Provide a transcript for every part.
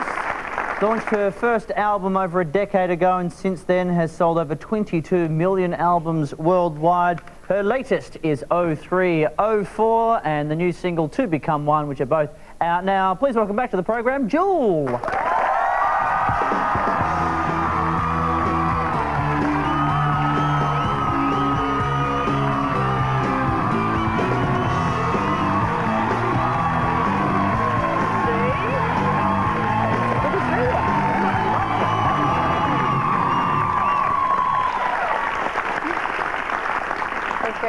Yes, launched her first album over a decade ago and since then has sold over 22 million albums worldwide. Her latest is 0304 and the new single To Become One, which are both out now. Please welcome back to the program, Jewel.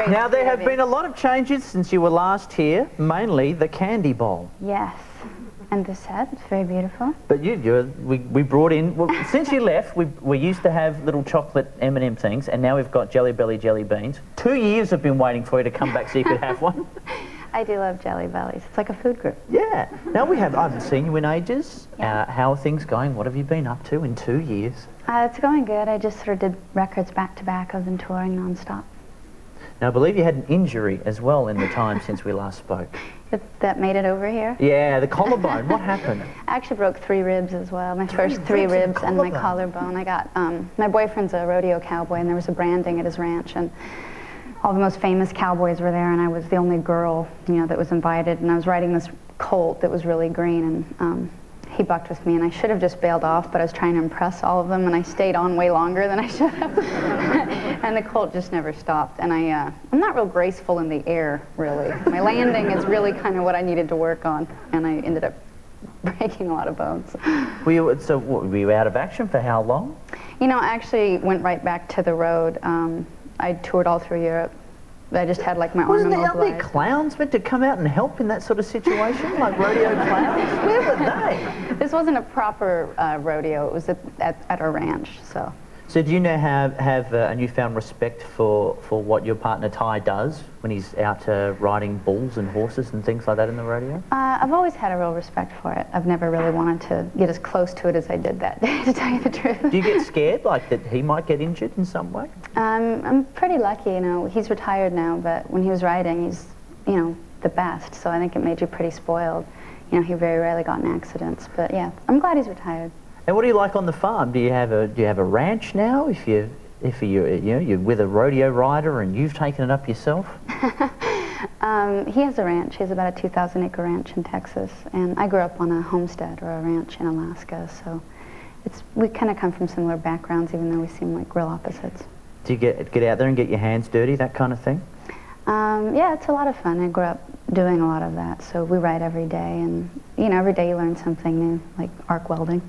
Now, there have been a lot of changes since you were last here, mainly the candy bowl. Yes, and the set, it's very beautiful. But we brought in, well, since you left, we used to have little chocolate M&M things, and now we've got Jelly Belly jelly beans. 2 years I've been waiting for you to come back so you could have one. I do love Jelly Bellies. It's like a food group. Yeah. Now I haven't seen you in ages. Yeah. How are things going? What have you been up to in 2 years? It's going good. I just sort of did records back to back. I've been touring non-stop. Now, I believe you had an injury as well in the time since we last spoke. That made it over here? Yeah, the collarbone. What happened? I actually broke 3 ribs as well. My first 3 ribs and my collarbone. I got, my boyfriend's a rodeo cowboy, and there was a branding at his ranch, and all the most famous cowboys were there, and I was the only girl, that was invited, and I was riding this colt that was really green, and he bucked with me, and I should have just bailed off, but I was trying to impress all of them, and I stayed on way longer than I should have. And the colt just never stopped. And I'm not real graceful in the air, really. My landing is really kind of what I needed to work on, and I ended up breaking a lot of bones. Were you out of action for how long? I actually went right back to the road. I toured all through Europe. I just had like my arm immobilized. Wasn't there clowns meant to come out and help in that sort of situation, like rodeo clowns? Where were they? This wasn't a proper rodeo. It was at our ranch, so. So do you now have a newfound respect for what your partner Ty does when he's out riding bulls and horses and things like that in the rodeo? I've always had a real respect for it. I've never really wanted to get as close to it as I did that day, to tell you the truth. Do you get scared, like that he might get injured in some way? I'm pretty lucky, He's retired now, but when he was riding, he's, the best. So I think it made you pretty spoiled. He very rarely got in accidents. But yeah, I'm glad he's retired. And what do you like on the farm? Do you have a ranch now? If you're with a rodeo rider and you've taken it up yourself? He has a ranch. He has about a 2,000-acre ranch in Texas, and I grew up on a homestead or a ranch in Alaska. So we kind of come from similar backgrounds, even though we seem like real opposites. Do you get out there and get your hands dirty, that kind of thing? Yeah, it's a lot of fun. I grew up doing a lot of that, so we ride every day, and every day you learn something new, like arc welding.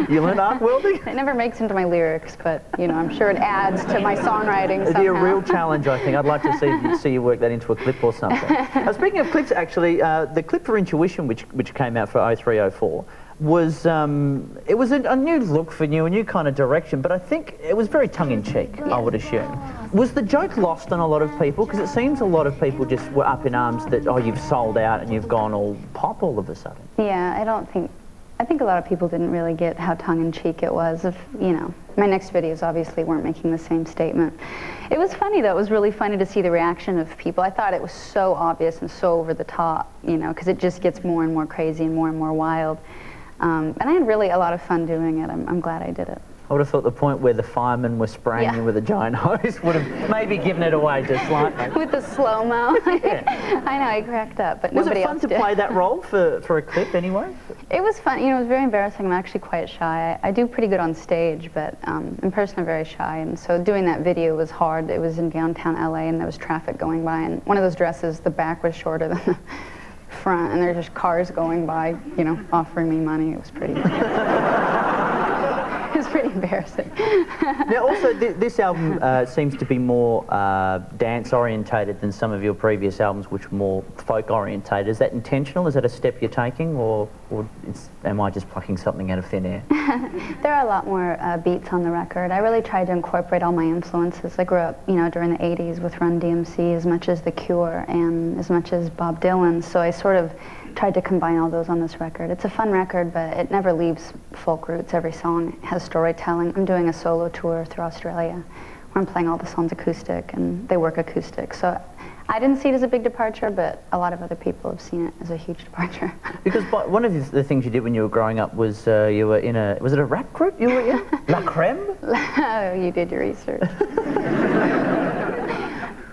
You learn arc welding? It never makes into my lyrics, but I'm sure it adds to my songwriting somehow. It'd be a real challenge, I think. I'd like to see you work that into a clip or something. Speaking of clips, actually, the clip for Intuition, which came out for 0304, was it was a new look for you, a new kind of direction, but I think it was very tongue-in-cheek, I would assume. Was the joke lost on a lot of people? Because it seems a lot of people just were up in arms that, oh, you've sold out and you've gone all pop all of a sudden. Yeah, I think a lot of people didn't really get how tongue-in-cheek it was. My next videos obviously weren't making the same statement. It was funny, though. It was really funny to see the reaction of people. I thought it was so obvious and so over the top, because it just gets more and more crazy and more wild. And I had really a lot of fun doing it. I'm glad I did it. I would have thought the point where the firemen were spraying you with a giant hose would have maybe given it away just slightly. With the slow-mo. Yeah. I know, I cracked up, but nobody else did. Was it fun to play that role for a clip anyway? It was fun. It was very embarrassing. I'm actually quite shy. I do pretty good on stage, but in person I'm very shy, and so doing that video was hard. It was in downtown LA, and there was traffic going by, and one of those dresses, the back was shorter than the front, and there were just cars going by, offering me money. It was pretty it was pretty embarrassing. Now, also, this album seems to be more dance-orientated than some of your previous albums, which were more folk-orientated. Is that intentional? Is that a step you're taking, or am I just plucking something out of thin air? There are a lot more beats on the record. I really tried to incorporate all my influences. I grew up, during the 80s with Run DMC as much as The Cure and as much as Bob Dylan, so I sort of tried to combine all those on this record. It's a fun record, but it never leaves folk roots. Every song has storytelling. I'm doing a solo tour through Australia where I'm playing all the songs acoustic, and they work acoustic. So I didn't see it as a big departure, but a lot of other people have seen it as a huge departure. Because one of the things you did when you were growing up was you were in a, was it a rap group you were in? La Creme? Oh, you did your research.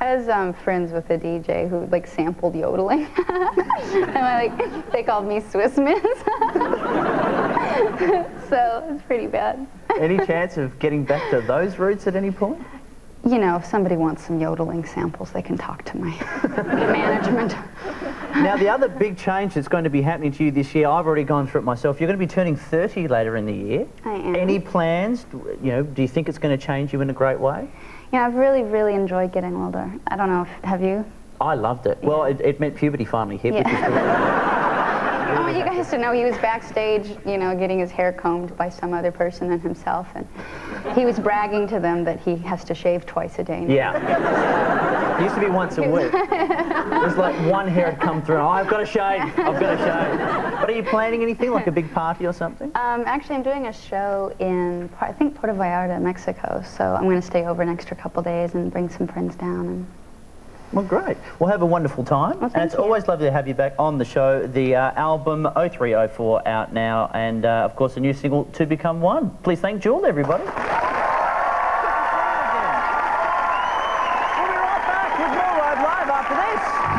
I was friends with a DJ who like sampled yodeling. And they called me Swiss Miss. So it's pretty bad. Any chance of getting back to those roots at any point? You know, if somebody wants some yodeling samples, they can talk to my management. Now, the other big change that's going to be happening to you this year, I've already gone through it myself. You're going to be turning 30 later in the year. I am. Any plans? You know, do you think it's going to change you in a great way? Yeah, I've really, really enjoyed getting older. I don't know, have you? I loved it. Yeah. Well, it meant puberty finally hit, Yeah. which is good. I want you guys to know he was backstage, you know, getting his hair combed by some other person than himself, and he was bragging to them that he has to shave twice a day now. Yeah. It used to be once a week. It was like one hair had come through. Oh, I've got to shave. I've got to shave. But are you planning anything, like a big party or something? Actually, I'm doing a show in, I think, Puerto Vallarta, Mexico, so I'm going to stay over an extra couple days and bring some friends down. And well, great. Well, have a wonderful time. Well, and it's you. always lovely to have you back on the show. The album 0304 out now, and of course, a new single, To Become One. Please thank Jewel, everybody. We'll be right back with more Rove Live after this.